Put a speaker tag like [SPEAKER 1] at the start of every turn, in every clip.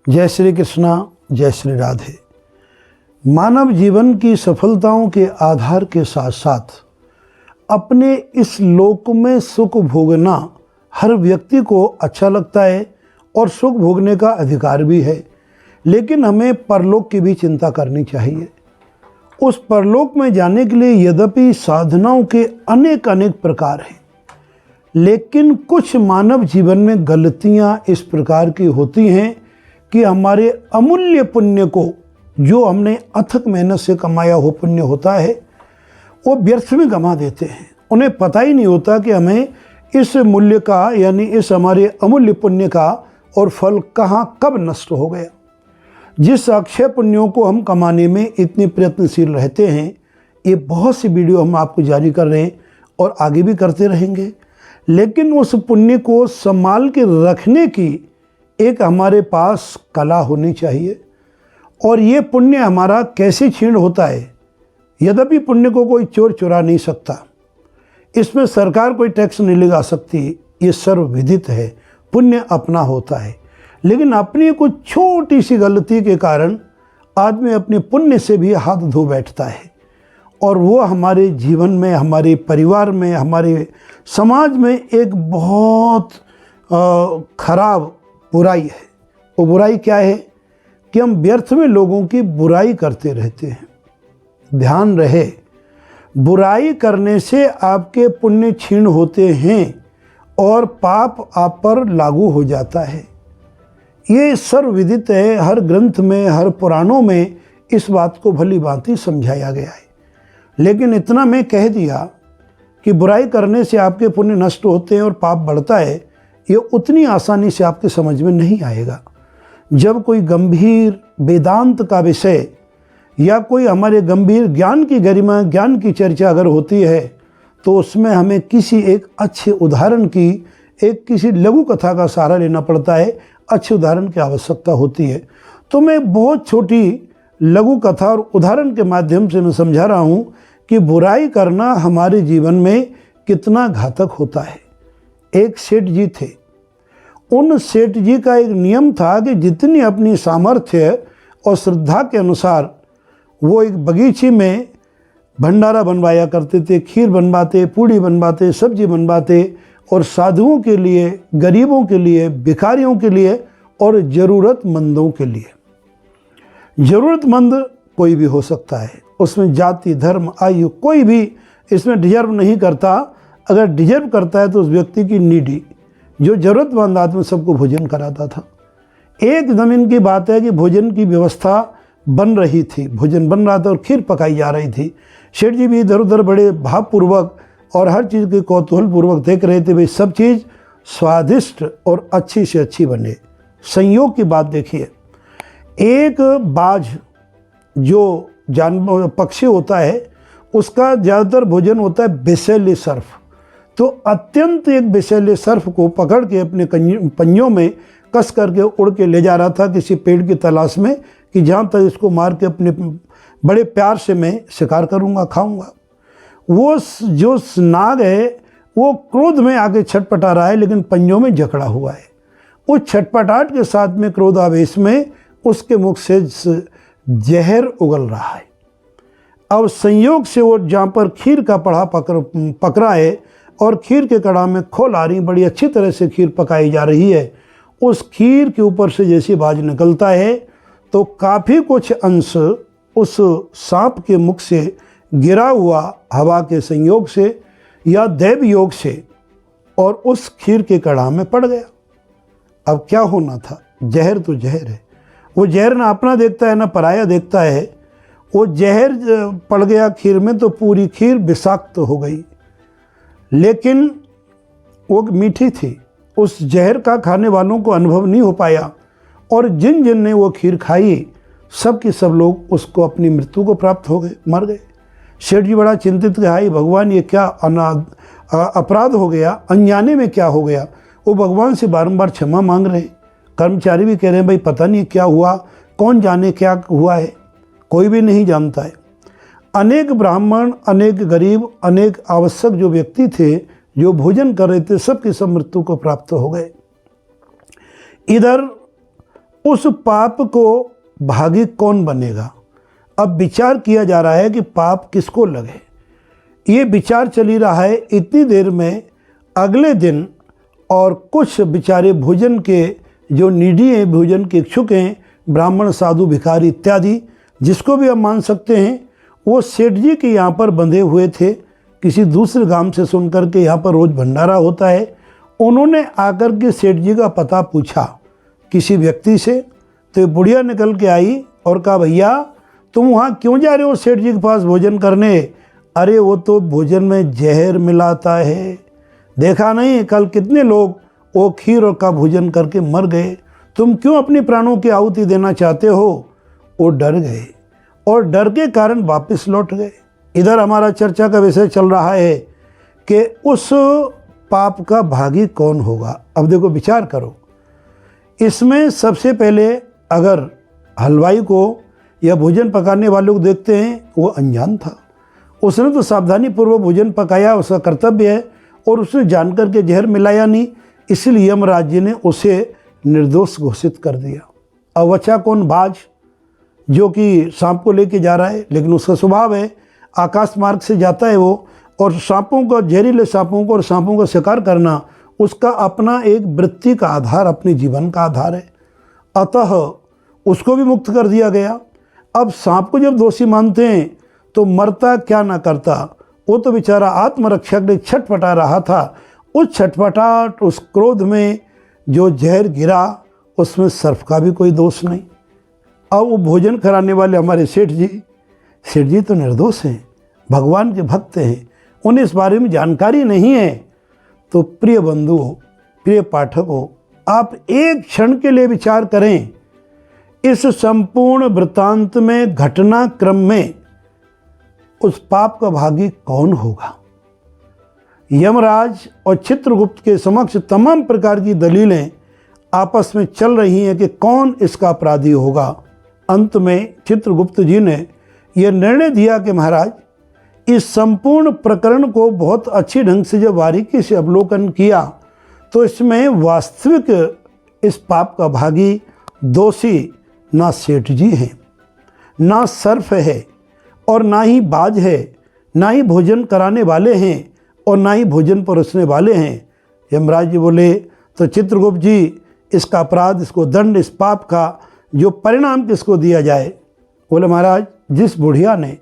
[SPEAKER 1] जय श्री कृष्णा, जय श्री राधे। मानव जीवन की सफलताओं के आधार के साथ साथ अपने इस लोक में सुख भोगना हर व्यक्ति को अच्छा लगता है और सुख भोगने का अधिकार भी है, लेकिन हमें परलोक की भी चिंता करनी चाहिए। उस परलोक में जाने के लिए यद्यपि साधनाओं के अनेक प्रकार हैं, लेकिन कुछ मानव जीवन में गलतियां इस प्रकार की होती हैं कि हमारे अमूल्य पुण्य को, जो हमने अथक मेहनत से कमाया हो पुण्य होता है, वो व्यर्थ में गंवा देते हैं। उन्हें पता ही नहीं होता कि हमें इस मूल्य का, यानी इस हमारे अमूल्य पुण्य का और फल कहाँ कब नष्ट हो गया। जिस अक्षय पुण्यों को हम कमाने में इतने प्रयत्नशील रहते हैं, ये बहुत सी वीडियो हम आपको जारी कर रहे हैं और आगे भी करते रहेंगे, लेकिन उस पुण्य को संभाल के रखने की एक हमारे पास कला होनी चाहिए। और ये पुण्य हमारा कैसे छीण होता है। यद्यपि पुण्य को कोई चोर चुरा नहीं सकता, इसमें सरकार कोई टैक्स नहीं लगा सकती, ये सर्वविदित है, पुण्य अपना होता है। लेकिन अपनी कुछ छोटी सी गलती के कारण आदमी अपने पुण्य से भी हाथ धो बैठता है, और वो हमारे जीवन में, हमारे परिवार में, हमारे समाज में एक बहुत खराब बुराई है। वो बुराई क्या है कि हम व्यर्थ में लोगों की बुराई करते रहते हैं। ध्यान रहे, बुराई करने से आपके पुण्य क्षीण होते हैं और पाप आप पर लागू हो जाता है। ये सर्वविदित है, हर ग्रंथ में, हर पुराणों में इस बात को भली भांति समझाया गया है। लेकिन इतना मैं कह दिया कि बुराई करने से आपके पुण्य नष्ट होते हैं और पाप बढ़ता है, ये उतनी आसानी से आपके समझ में नहीं आएगा। जब कोई गंभीर वेदांत का विषय या कोई हमारे गंभीर ज्ञान की गरिमा, ज्ञान की चर्चा अगर होती है, तो उसमें हमें किसी एक अच्छे उदाहरण की, एक किसी लघु कथा का सहारा लेना पड़ता है, अच्छे उदाहरण की आवश्यकता होती है। तो मैं बहुत छोटी लघु कथा और उदाहरण के माध्यम से मैं समझा रहा हूँ कि बुराई करना हमारे जीवन में कितना घातक होता है। एक सेठ जी थे, उन सेठ जी का एक नियम था कि जितनी अपनी सामर्थ्य और श्रद्धा के अनुसार वो एक बगीचे में भंडारा बनवाया करते थे, खीर बनवाते, पूड़ी बनवाते, सब्जी बनवाते, और साधुओं के लिए, गरीबों के लिए, भिखारियों के लिए और ज़रूरतमंदों के लिए। ज़रूरतमंद कोई भी हो सकता है, उसमें जाति, धर्म, आयु कोई भी इसमें डिजर्व नहीं करता। अगर डिजर्व करता है तो उस व्यक्ति की नीडी, जो ज़रूरतमंद आदमी, सबको भोजन कराता था। एक ज़मीन की बात है कि भोजन की व्यवस्था बन रही थी, भोजन बन रहा था और खीर पकाई जा रही थी। सेठ जी भी इधर उधर बड़े भावपूर्वक और हर चीज़ के कौतूहलपूर्वक देख रहे थे, भाई सब चीज़ स्वादिष्ट और अच्छी से अच्छी बने। संयोग की बात देखिए, एक बाज जो जानवर पक्षी होता है, उसका ज़्यादातर भोजन होता है विषैले सर्फ। तो अत्यंत एक विषैले सर्फ को पकड़ के अपने पंजों में कस करके उड़ के ले जा रहा था किसी पेड़ की तलाश में, कि जहाँ तक इसको मार के अपने बड़े प्यार से मैं शिकार करूँगा, खाऊँगा। वो जो नाग है वो क्रोध में आके छटपटा रहा है, लेकिन पंजों में जकड़ा हुआ है। उस छटपटाहट के साथ में, क्रोधावेश में, उसके मुख से जहर उगल रहा है। अब संयोग से वो जहाँ पर खीर का पड़ा पकड़ा है और खीर के कड़ा में खोल आ रही, बड़ी अच्छी तरह से खीर पकाई जा रही है, उस खीर के ऊपर से जैसे बाज निकलता है तो काफ़ी कुछ अंश उस सांप के मुख से गिरा हुआ हवा के संयोग से या दैव योग से और उस खीर के कड़ा में पड़ गया। अब क्या होना था, जहर तो जहर है। वो जहर ना अपना देखता है ना पराया देखता है। वो जहर पड़ गया खीर में तो पूरी खीर विषाक्त हो गई, लेकिन वो मीठी थी। उस जहर का खाने वालों को अनुभव नहीं हो पाया, और जिन जिन ने वो खीर खाई, सब के सब लोग उसको अपनी मृत्यु को प्राप्त हो गए, मर गए। सेठ जी बड़ा चिंतित कि हाय भगवान, ये क्या अपराध हो गया, अनजाने में क्या हो गया। वो भगवान से बारंबार क्षमा मांग रहे हैं। कर्मचारी भी कह रहे हैं भाई पता नहीं क्या हुआ, कौन जाने क्या हुआ है, कोई भी नहीं जानता है। अनेक ब्राह्मण, अनेक गरीब, अनेक आवश्यक जो व्यक्ति थे, जो भोजन कर रहे थे, सबके सब मृत्यु को प्राप्त हो गए। इधर उस पाप को भागी कौन बनेगा। अब विचार किया जा रहा है कि पाप किसको लगे। ये विचार चल ही रहा है। इतनी देर में अगले दिन और कुछ बेचारे भोजन के जो नीडी हैं, भोजन के इच्छुक हैं, ब्राह्मण, साधु, भिखारी इत्यादि, जिसको भी हम मान सकते हैं, वो सेठ जी के यहाँ पर बंधे हुए थे। किसी दूसरे गांव से सुन कर के यहाँ पर रोज़ भंडारा होता है। उन्होंने आकर के सेठ जी का पता पूछा किसी व्यक्ति से, तो बुढ़िया निकल के आई और कहा, भैया तुम वहाँ क्यों जा रहे हो सेठ जी के पास भोजन करने। अरे वो तो भोजन में जहर मिलाता है, देखा नहीं कल कितने लोग वो खीर और का भोजन करके मर गए, तुम क्यों अपने प्राणों की आहुति देना चाहते हो। वो डर गए और डर के कारण वापस लौट गए। इधर हमारा चर्चा का विषय चल रहा है कि उस पाप का भागी कौन होगा। अब देखो विचार करो, इसमें सबसे पहले अगर हलवाई को या भोजन पकाने वालों को देखते हैं, वो अनजान था, उसने तो सावधानी पूर्वक भोजन पकाया, उसका कर्तव्य है, और उसने जानकर के जहर मिलाया नहीं, इसलिए यमराज जी ने उसे निर्दोष घोषित कर दिया। अब बचा कौन, बाज, जो कि सांप को लेके जा रहा है, लेकिन उसका स्वभाव है आकाश मार्ग से जाता है वो, और सांपों का, जहरीले सांपों को और सांपों का शिकार करना उसका अपना एक वृत्ति का आधार, अपने जीवन का आधार है। अतः उसको भी मुक्त कर दिया गया। अब सांप को जब दोषी मानते हैं तो मरता क्या ना करता, वो तो बेचारा आत्मरक्षा के लिए छटपटा रहा था। उस छटपटाट, उस क्रोध में जो जहर गिरा, उसमें सर्प का भी कोई दोष नहीं। अब वो भोजन कराने वाले हमारे सेठ जी तो निर्दोष हैं, भगवान के भक्त हैं, उन्हें इस बारे में जानकारी नहीं है। तो प्रिय बंधुओं, प्रिय पाठकों, आप एक क्षण के लिए विचार करें, इस संपूर्ण वृत्तांत में, घटनाक्रम में उस पाप का भागी कौन होगा। यमराज और चित्रगुप्त के समक्ष तमाम प्रकार की दलीलें आपस में चल रही हैं कि कौन इसका अपराधी होगा। अंत में चित्रगुप्त जी ने यह निर्णय दिया कि महाराज, इस संपूर्ण प्रकरण को बहुत अच्छी ढंग से जब बारीकी से अवलोकन किया तो इसमें वास्तविक इस पाप का भागी दोषी ना सेठ जी हैं, ना सर्प है, और ना ही बाज है, ना ही भोजन कराने वाले हैं, और ना ही भोजन परोसने वाले हैं। यमराज जी बोले, तो चित्रगुप्त जी, इसका अपराध, इसको दंड, इस पाप का जो परिणाम किसको दिया जाए। बोले, महाराज, जिस बुढ़िया ने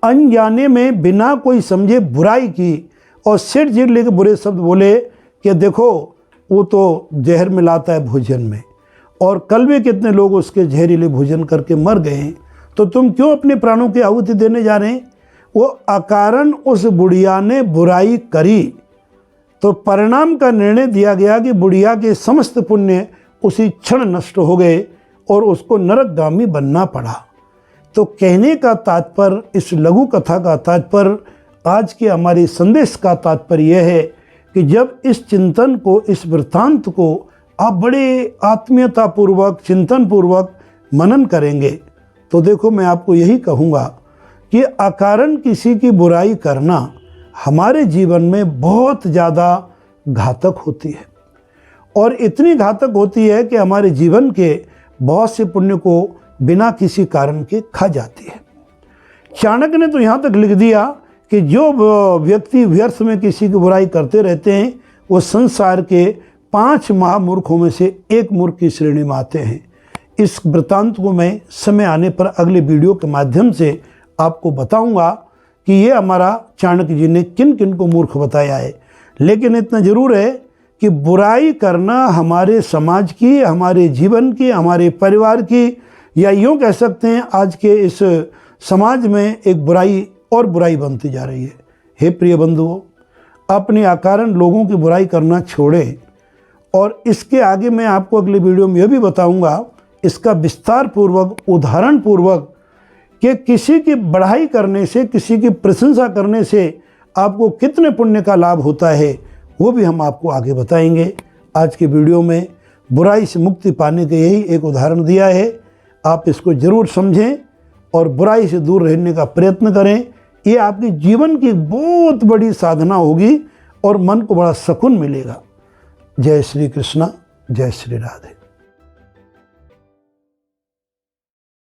[SPEAKER 1] अनजाने में बिना कोई समझे बुराई की और सिर जीर लेके बुरे शब्द बोले कि देखो वो तो जहर मिलाता है भोजन में, और कल भी कितने लोग उसके जहरीले भोजन करके मर गए हैं, तो तुम क्यों अपने प्राणों की आहुति देने जा रहे हैं। वो अकारण उस बुढ़िया ने बुराई करी, तो परिणाम का निर्णय दिया गया कि बुढ़िया के समस्त पुण्य उसी क्षण नष्ट हो गए और उसको नरकगामी बनना पड़ा। तो कहने का तात्पर्य, इस लघु कथा का तात्पर्य, आज के हमारे संदेश का तात्पर्य यह है कि जब इस चिंतन को, इस वृत्तांत को आप बड़े आत्मीयता पूर्वक, चिंतन पूर्वक मनन करेंगे, तो देखो मैं आपको यही कहूँगा कि अकारण किसी की बुराई करना हमारे जीवन में बहुत ज़्यादा घातक होती है, और इतनी घातक होती है कि हमारे जीवन के बहुत से पुण्य को बिना किसी कारण के खा जाती है। चाणक्य ने तो यहाँ तक लिख दिया कि जो व्यक्ति व्यर्थ में किसी की बुराई करते रहते हैं, वो संसार के 5 महामूर्खों में से एक मूर्ख की श्रेणी में आते हैं। इस वृत्तांत को मैं समय आने पर अगले वीडियो के माध्यम से आपको बताऊंगा कि ये हमारा चाणक्य जी ने किन किन को मूर्ख बताया है। लेकिन इतना जरूर है कि बुराई करना हमारे समाज की, हमारे जीवन की, हमारे परिवार की, या यूँ कह सकते हैं आज के इस समाज में एक बुराई और बुराई बनती जा रही है। हे प्रिय बंधुओं, अपने अकारण लोगों की बुराई करना छोड़ें। और इसके आगे मैं आपको अगले वीडियो में यह भी बताऊंगा, इसका विस्तार पूर्वक, उदाहरण पूर्वक, कि किसी की बढ़ाई करने से, किसी की प्रशंसा करने से आपको कितने पुण्य का लाभ होता है, वो भी हम आपको आगे बताएंगे। आज के वीडियो में बुराई से मुक्ति पाने का यही एक उदाहरण दिया है। आप इसको जरूर समझें और बुराई से दूर रहने का प्रयत्न करें। ये आपके जीवन की बहुत बड़ी साधना होगी और मन को बड़ा सुकून मिलेगा। जय श्री कृष्णा, जय श्री राधे।